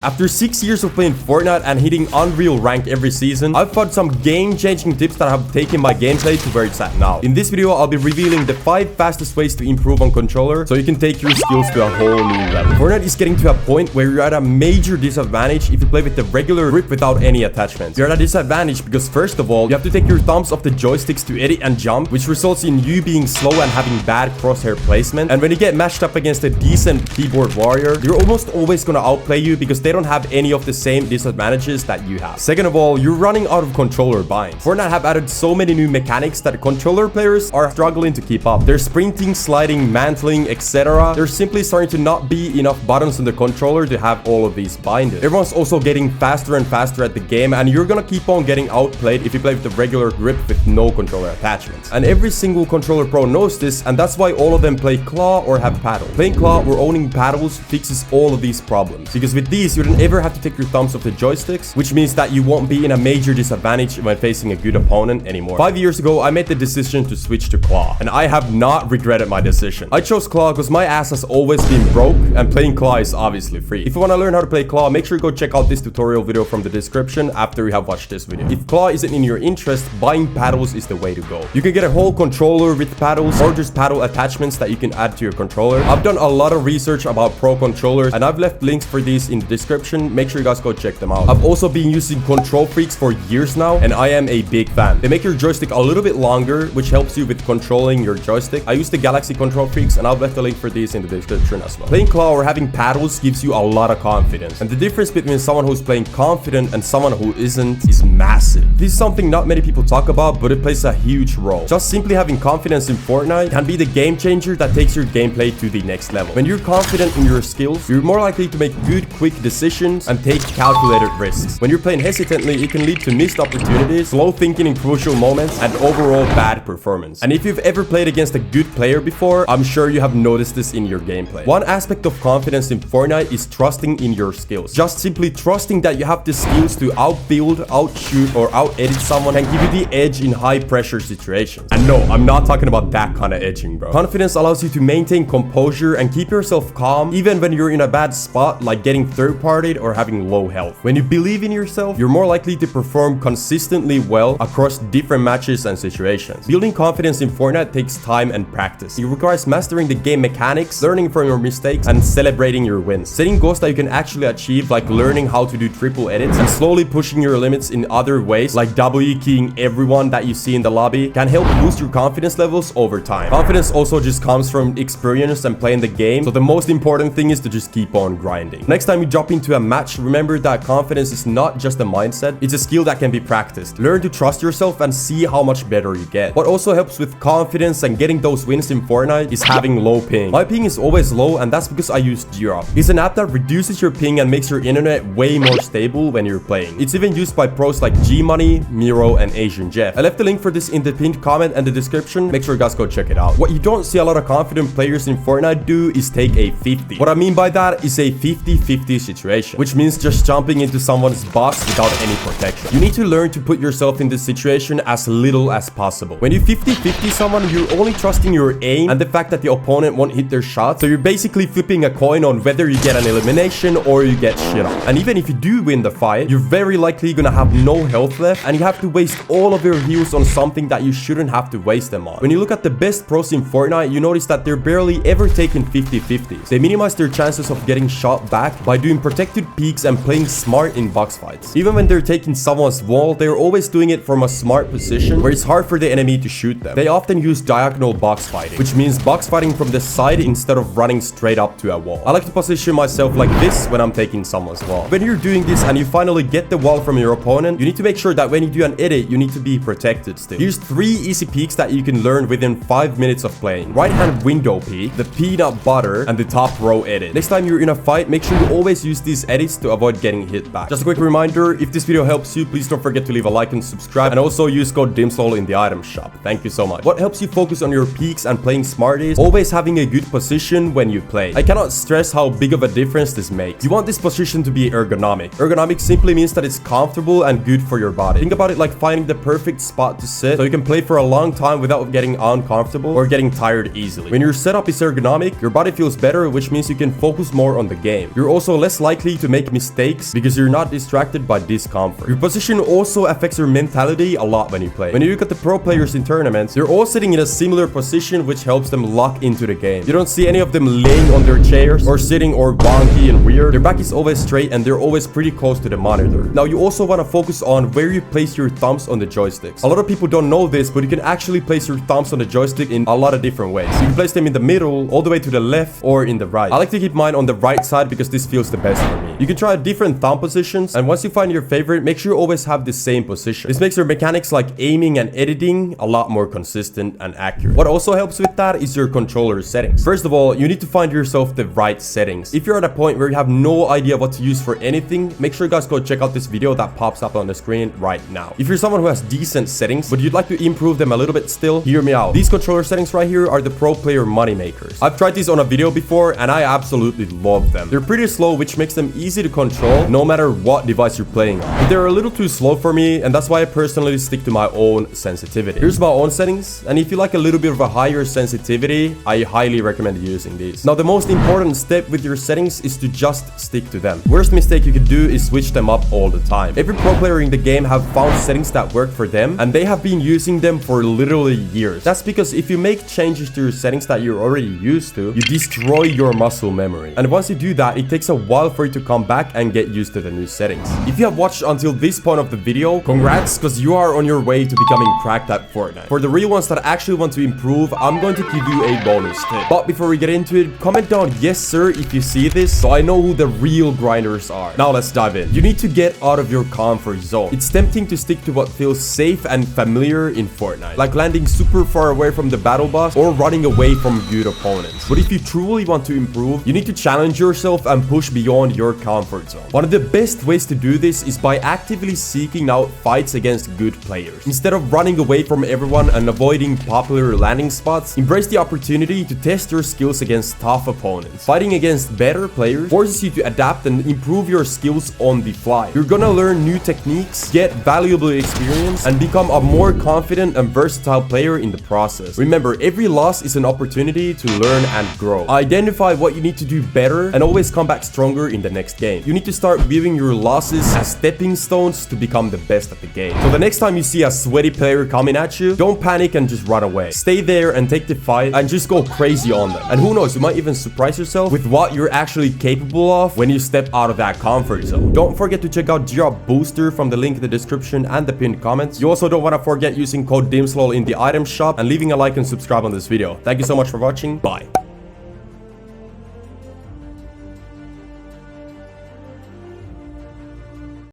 After 6 years of playing Fortnite and hitting Unreal rank every season, I've found some game-changing tips that have taken my gameplay to where it's at now. In this video, I'll be revealing the 5 fastest ways to improve on controller so you can take your skills to a whole new level. Fortnite is getting to a point where you're at a major disadvantage if you play with the regular grip without any attachments. You're at a disadvantage because first of all, you have to take your thumbs off the joysticks to edit and jump, which results in you being slow and having bad crosshair placement. And when you get matched up against a decent keyboard warrior, you're almost always gonna outplay you because they don't have any of the same disadvantages that you have. Second of all, you're running out of controller binds. Fortnite have added so many new mechanics that controller players are struggling to keep up. They're sprinting, sliding, mantling, etc. There's simply starting to not be enough buttons on the controller to have all of these binded. Everyone's also getting faster and faster at the game, and you're gonna keep on getting outplayed if you play with the regular grip with no controller attachments. And every single controller pro knows this, and that's why all of them play claw or have paddle. Playing claw or owning paddles fixes all of these problems, because with these you don't ever have to take your thumbs off the joysticks, which means that you won't be in a major disadvantage when facing a good opponent anymore. 5 years ago, I made the decision to switch to claw, and I have not regretted my decision. I chose claw because my ass has always been broke, and playing claw is obviously free. If you want to learn how to play claw, make sure you go check out this tutorial video from the description after you have watched this video. If claw isn't in your interest, buying paddles is the way to go. You can get a whole controller with paddles or just paddle attachments that you can add to your controller. I've done a lot of research about pro controllers, and I've left links for these in the description. Make sure you guys go check them out. I've also been using Kontrolfreeks for years now, and I am a big fan. They make your joystick a little bit longer, which helps you with controlling your joystick. I use the Galaxy Kontrolfreeks, and I'll left a link for these in the description as well. Playing claw or having paddles gives you a lot of confidence, and the difference between someone who's playing confident and someone who isn't is massive. This is something not many people talk about, but it plays a huge role. Just simply having confidence in Fortnite can be the game changer that takes your gameplay to the next level. When you're confident in your skills, you're more likely to make good, quick decisions and take calculated risks. When you're playing hesitantly, it can lead to missed opportunities, slow thinking in crucial moments, and overall bad performance. And if you've ever played against a good player before, I'm sure you have noticed this in your gameplay. One aspect of confidence in Fortnite is trusting in your skills. Just simply trusting that you have the skills to outbuild, outshoot, or out-edit someone can give you the edge in high-pressure situations. And no, I'm not talking about that kind of edging, bro. Confidence allows you to maintain composure and keep yourself calm even when you're in a bad spot, like getting third-partied or having low health. When you believe in yourself, you're more likely to perform consistently well across different matches and situations. Building confidence in Fortnite takes time and practice. It requires mastering the game mechanics, learning from your mistakes, and celebrating your wins. Setting goals that you can actually achieve, like learning how to do triple edits, and slowly pushing your limits in other ways, like W keying everyone that you see in the lobby, can help boost your confidence levels over time. Confidence also just comes from experience and playing the game, so the most important thing is to just keep on grinding. Next time you jump into a match, remember that confidence is not just a mindset, it's a skill that can be practiced. Learn to trust yourself and see how much better you get. What also helps with confidence and getting those wins in Fortnite is having low ping. My ping is always low, and that's because I use G-Drop. It's an app that reduces your ping and makes your internet way more stable when you're playing. It's even used by pros like G-Money, Miro, and Asian Jeff. I left the link for this in the pinned comment and the description. Make sure you guys go check it out. What you don't see a lot of confident players in Fortnite do is take a 50. What I mean by that is a 50-50 situation, which means just jumping into someone's box without any protection. You need to learn to put yourself in this situation as little as possible. When you 50-50 someone, you're only trusting your aim and the fact that the opponent won't hit their shot, so you're basically flipping a coin on whether you get an elimination or you get shit on. And even if you do win the fight, you're very likely gonna have no health left, and you have to waste all of your heals on something that you shouldn't have to waste them on. When you look at the best pros in Fortnite, you notice that they're barely ever taking 50-50s. They minimize their chances of getting shot back by doing protected peeks and playing smart in box fights. Even when they're taking someone's wall, they're always doing it from a smart position where it's hard for the enemy to shoot them. They often use diagonal box fighting, which means box fighting from the side instead of running straight up to a wall. I like to position myself like this when I'm taking someone's wall. When you're doing this and you finally get the wall from your opponent, you need to make sure that when you do an edit, you need to be protected still. Here's 3 easy peeks that you can learn within 5 minutes of playing. Right hand window peek, the peanut butter, and the top row edit. Next time you're in a fight, make sure you always use these edits to avoid getting hit back. Just a quick reminder, if this video helps you, please don't forget to leave a like and subscribe, and also use code Dymbz in the item shop. Thank you so much. What helps you focus on your peaks and playing smart is always having a good position when you play. I cannot stress how big of a difference this makes. You want this position to be ergonomic. Ergonomic simply means that it's comfortable and good for your body. Think about it like finding the perfect spot to sit so you can play for a long time without getting uncomfortable or getting tired easily. When your setup is ergonomic, your body feels better, which means you can focus more on the game. You're also less likely to make mistakes because you're not distracted by discomfort. Your position also affects your mentality a lot when you play. When you look at the pro players in tournaments, they're all sitting in a similar position, which helps them lock into the game. You don't see any of them laying on their chairs or sitting or wonky and weird. Their back is always straight and they're always pretty close to the monitor. Now, you also want to focus on where you place your thumbs on the joysticks. A lot of people don't know this, but you can actually place your thumbs on the joystick in a lot of different ways. You can place them in the middle, all the way to the left, or in the right. I like to keep mine on the right side because this feels the best for me. You can try different thumb positions, and once you find your favorite, make sure you always have the same position. This makes your mechanics like aiming and editing a lot more consistent and accurate. What also helps with that is your controller settings. First of all, you need to find yourself the right settings. If you're at a point where you have no idea what to use for anything, make sure you guys go check out this video that pops up on the screen right now. If you're someone who has decent settings, but you'd like to improve them a little bit still, hear me out. These controller settings right here are the pro player money makers. I've tried these on a video before and I absolutely love them. They're pretty slow, which makes them easy to control no matter what device you're playing on. But they're a little too slow for me, and that's why I personally stick to my own sensitivity. Here's my own settings, and if you like a little bit of a higher sensitivity, I highly recommend using these. Now, the most important step with your settings is to just stick to them. Worst mistake you could do is switch them up all the time. Every pro player in the game have found settings that work for them, and they have been using them for literally years. That's because if you make changes to your settings that you're already used to, you destroy your muscle memory. And once you do that, it takes a while for you to come back and get used to the new settings. If you have watched until this point of the video, congrats, because you are on your way to becoming cracked at Fortnite. For the real ones that actually want to improve, I'm going to give you a bonus tip. But before we get into it, comment down yes sir if you see this, so I know who the real grinders are. Now let's dive in. You need to get out of your comfort zone. It's tempting to stick to what feels safe and familiar in Fortnite, like landing super far away from the battle boss or running away from good opponents. But if you truly want to improve, you need to challenge yourself and push beyond your comfort zone. One of the best ways to do this is by actively seeking out fights against good players. Instead of running away from everyone and avoiding popular landing spots, embrace the opportunity to test your skills against tough opponents. Fighting against better players forces you to adapt and improve your skills on the fly. You're gonna learn new techniques, get valuable experience, and become a more confident and versatile player in the process. Remember, every loss is an opportunity to learn and grow. Identify what you need to do better and always come back stronger in the next game. You need to start viewing your losses as stepping stones to become the best at the game. So the next time you see a sweaty player coming at you, don't panic and just run away. Stay there and take the fight and just go crazy on them. And who knows, you might even surprise yourself with what you're actually capable of when you step out of that comfort zone. Don't forget to check out Drop Booster from the link in the description and the pinned comments. You also don't want to forget using code Dymbz in the item shop and leaving a like and subscribe on this video. Thank you so much for watching. Bye.